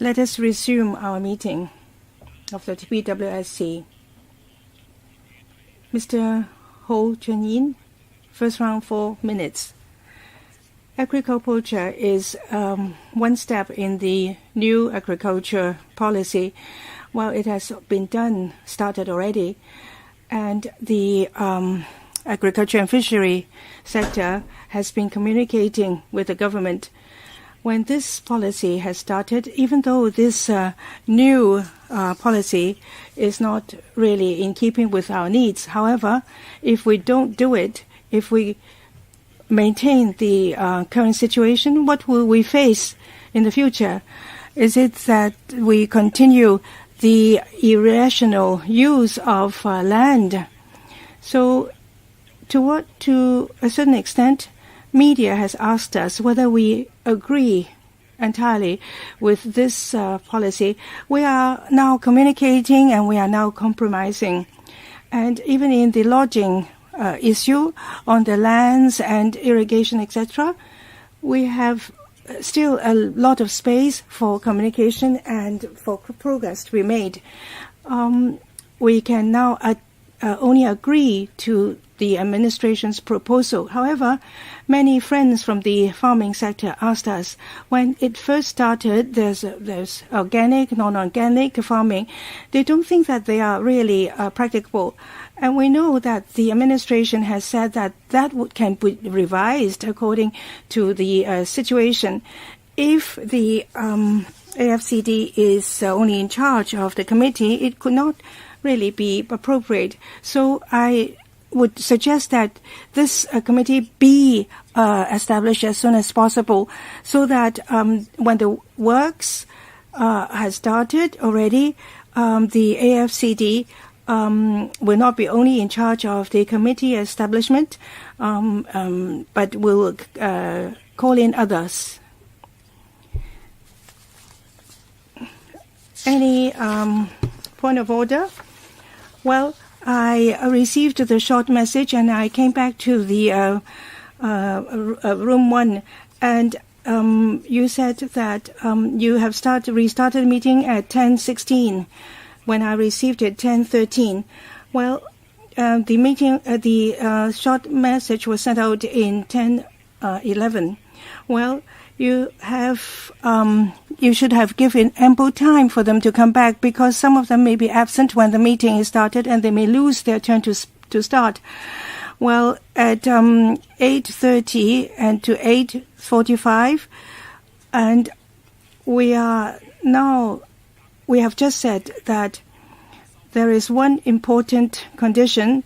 Let us resume our meeting of the PWSC. Mr. Ho Chun-yin, first round 4 minutes. Agriculture is one step in the new agriculture policy. Well, it has been started already, and the agriculture and fishery sector has been communicating with the government. When this policy has started, even though this new policy is not really in keeping with our needs, however, if we don't do it, if we maintain the current situation, what will we face in the future? Is it that we continue the irrational use of land? So to a certain extent, media has asked us whether we agree entirely with this policy. We are now communicating and we are now compromising. And even in the lodging issue on the lands and irrigation, etc., we have still a lot of space for communication and for progress to be made. We can now only agree to the administration's proposal. However, many friends from the farming sector asked us, when it first started, there's organic, non-organic farming. They don't think that they are really practicable. And we know that the administration has said that can be revised according to the situation. If the AFCD is only in charge of the committee, it could not really be appropriate. So I would suggest that this committee be established as soon as possible, so that when the works has started already, the AFCD will not be only in charge of the committee establishment, but will call in others. Any point of order? Well, I received the short message and I came back to the room 1, and you said that you have restarted the meeting at 10:16. When I received it, 10:13. Well, the short message was sent out in 10:11. Well, you should have given ample time for them to come back, because some of them may be absent when the meeting is started and they may lose their turn to start. Well, at 8:30 and to 8:45, and we have just said that there is one important condition,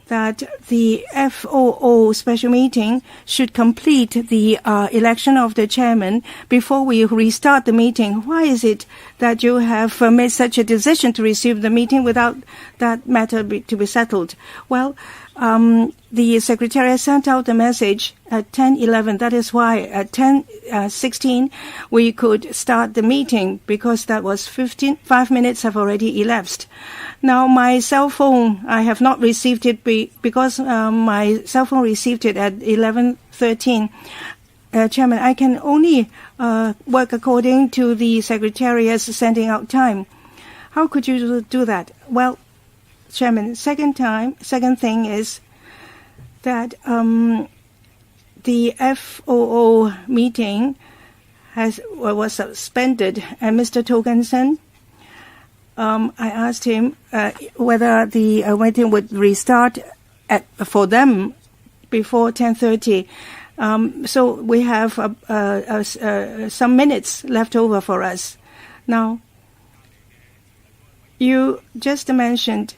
that the FOO special meeting should complete the election of the chairman before we restart the meeting. Why is it that you have made such a decision to resume the meeting without that matter to be settled? Well, the Secretariat sent out the message at 10:11. That is why at 10:16 we could start the meeting, because that was 5 minutes have already elapsed. Now, my cell phone, I have not received it because my cell phone received it at 11:13. Chairman, I can only work according to the Secretariat's sending out time. How could you do that? Well, Chairman, second thing is that the FOO meeting was suspended, and Mr. Togensen, I asked him whether the meeting would restart for them before 10:30. So we have some minutes left over for us. Now, you just mentioned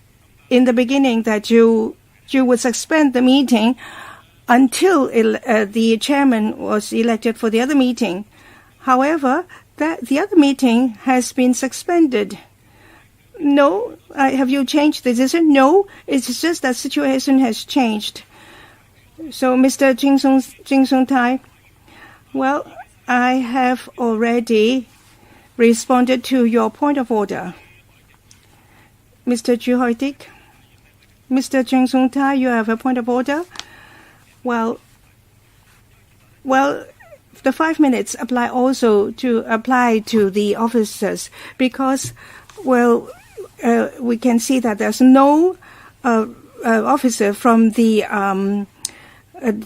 in the beginning that you would suspend the meeting until the chairman was elected for the other meeting. However, the other meeting has been suspended. No, have you changed the decision? No, it's just that situation has changed. So, Mr. Jing Sung Tai, well, I have already responded to your point of order. Mr. Chu Hoi-tik, Mr. Jing Sung Tai, you have a point of order? Well, the 5 minutes apply to the officers, because, well, we can see that there's no officer from the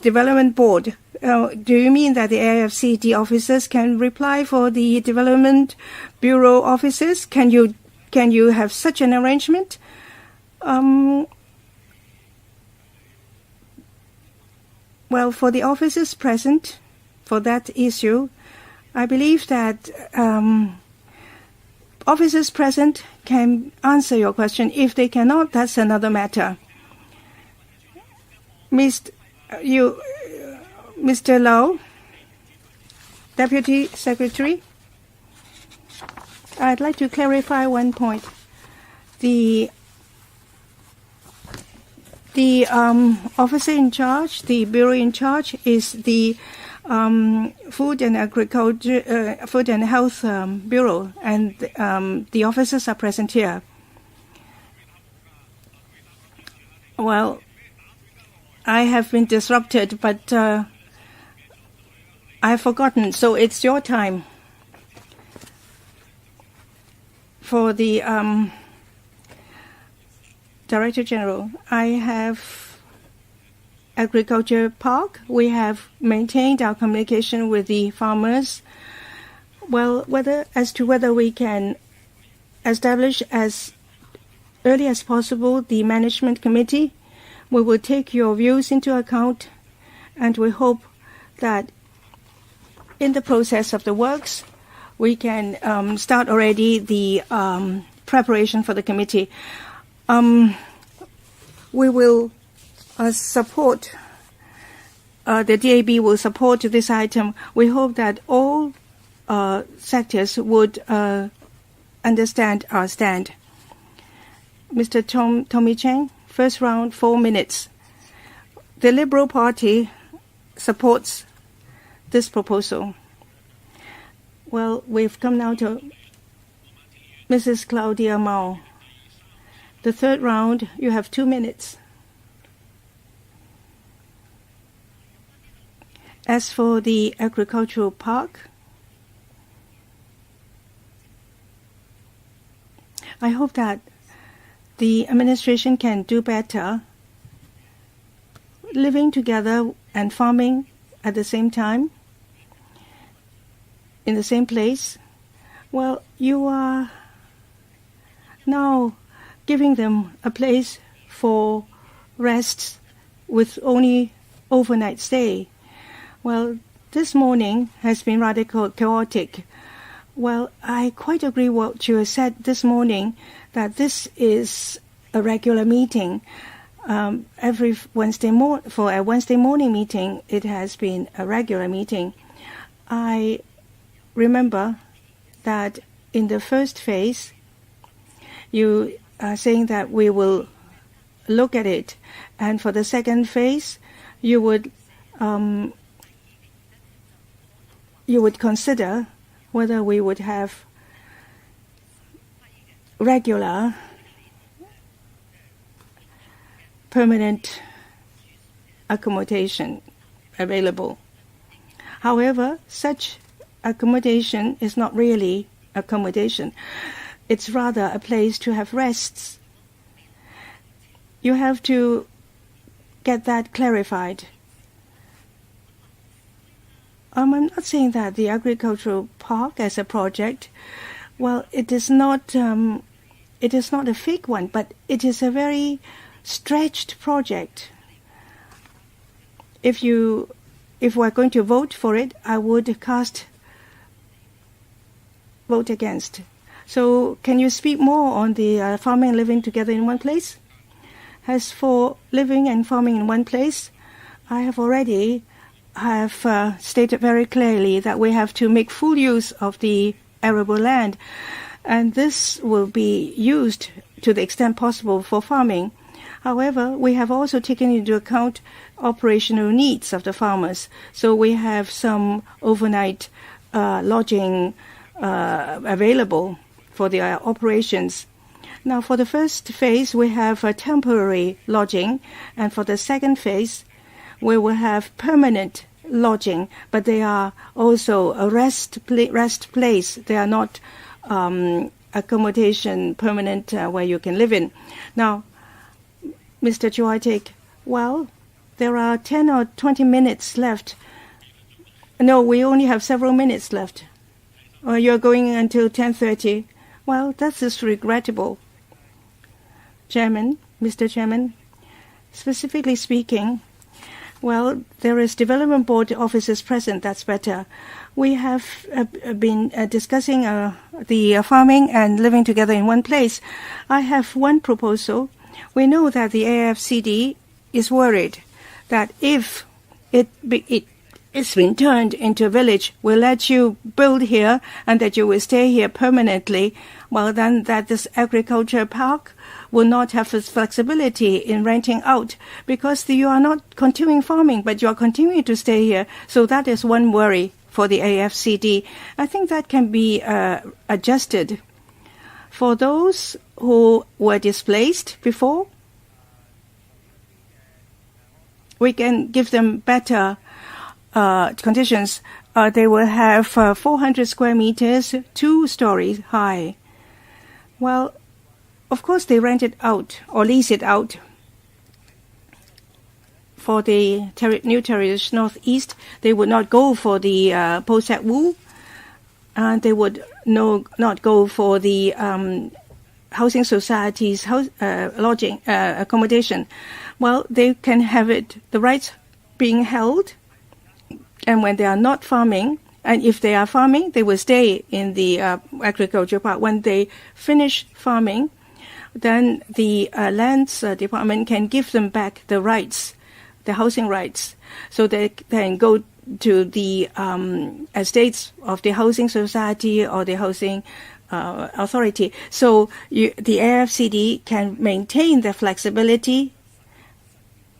development board. Do you mean that the AFCD officers can reply for the development bureau officers? Can you have such an arrangement? Well, for the officers present for that issue, I believe that officers present can answer your question. If they cannot, that's another matter. Mr. Lau, Deputy Secretary, I'd like to clarify one point. The officer in charge, the bureau in charge, is the Food and Agriculture, Food and Health Bureau, and the officers are present here. Well, I have been disrupted, but I've forgotten, so it's your time. For the Director General, I have Agri-Park. We have maintained our communication with the farmers. Well, whether we can establish as early as possible the management committee, we will take your views into account, and we hope that in the process of the works, we can start already the preparation for the committee. We will support, the DAB will support this item. We hope that all sectors would understand our stand. Mr. Tommy Cheng, first round, 4 minutes. The Liberal Party supports this proposal. Well, we've come now to Mrs. Claudia Mao. The third round, you have 2 minutes. As for the agricultural park, I hope that the administration can do better, living together and farming at the same time, in the same place. Well, you are now giving them a place for rest with only overnight stay. Well, this morning has been rather chaotic. Well, I quite agree what you said this morning, that this is a regular meeting. Every Wednesday for a Wednesday morning meeting, it has been a regular meeting. I remember that in the first phase, you are saying that we will look at it, and for the second phase, you would consider whether we would have regular, permanent accommodation available. However, such accommodation is not really accommodation. It's rather a place to have rests. You have to get that clarified. I'm not saying that the agricultural park as a project, well, it is not a fake one, but it is a very stretched project. If we're going to vote for it, I would vote against. So can you speak more on the farming and living together in one place? As for living and farming in one place, I have already stated very clearly that we have to make full use of the arable land, and this will be used to the extent possible for farming. However, we have also taken into account operational needs of the farmers. So we have some overnight lodging available for the operations. Now, for the first phase, we have a temporary lodging, and for the second phase, we will have permanent lodging, but they are also a rest place. They are not accommodation permanent where you can live in. Now, Mr. Chuaitek, well, there are 10 or 20 minutes left. No, we only have several minutes left. You're going until 10:30. Well, that is regrettable. Chairman, Mr. Chairman, specifically speaking, well, there is development board officers present. That's better. We have been discussing the farming and living together in one place. I have one proposal. We know that the AFCD is worried that if it's been turned into a village, we'll let you build here and that you will stay here permanently, well, then that this agriculture park will not have its flexibility in renting out because you are not continuing farming, but you are continuing to stay here. So that is one worry for the AFCD. I think that can be adjusted. For those who were displaced before, we can give them better conditions. They will have 400 square meters, 2 stories high. Well, of course, they rent it out or lease it out. For the new territories northeast, they would not go for the Pt2, and they would not go for the housing societies lodging accommodation. Well, they can have it, the rights being held, and when they are not farming, and if they are farming, they will stay in the agriculture park. When they finish farming, then the lands department can give them back the rights, the housing rights, so they can go to the estates of the housing society or the housing authority. So the AFCD can maintain the flexibility,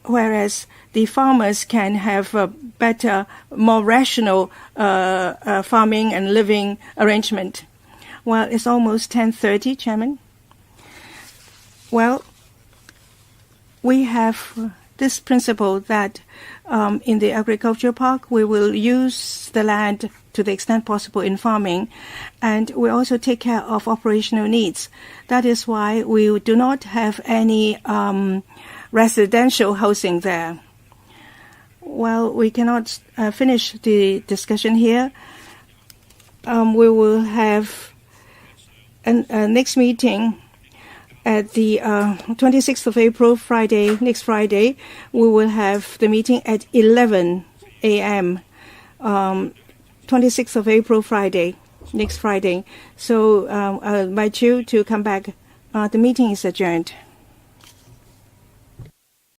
whereas the farmers can have a better, more rational farming and living arrangement. Well, it's almost 10:30, Chairman. Well, we have this principle that in the agriculture park, we will use the land to the extent possible in farming, and we also take care of operational needs. That is why we do not have any residential housing there. Well, we cannot finish the discussion here. We will have a next meeting at the 26th of April, Friday, next Friday. We will have the meeting at 11 a.m., 26th of April, Friday, next Friday. So I'll invite you to come back. The meeting is adjourned.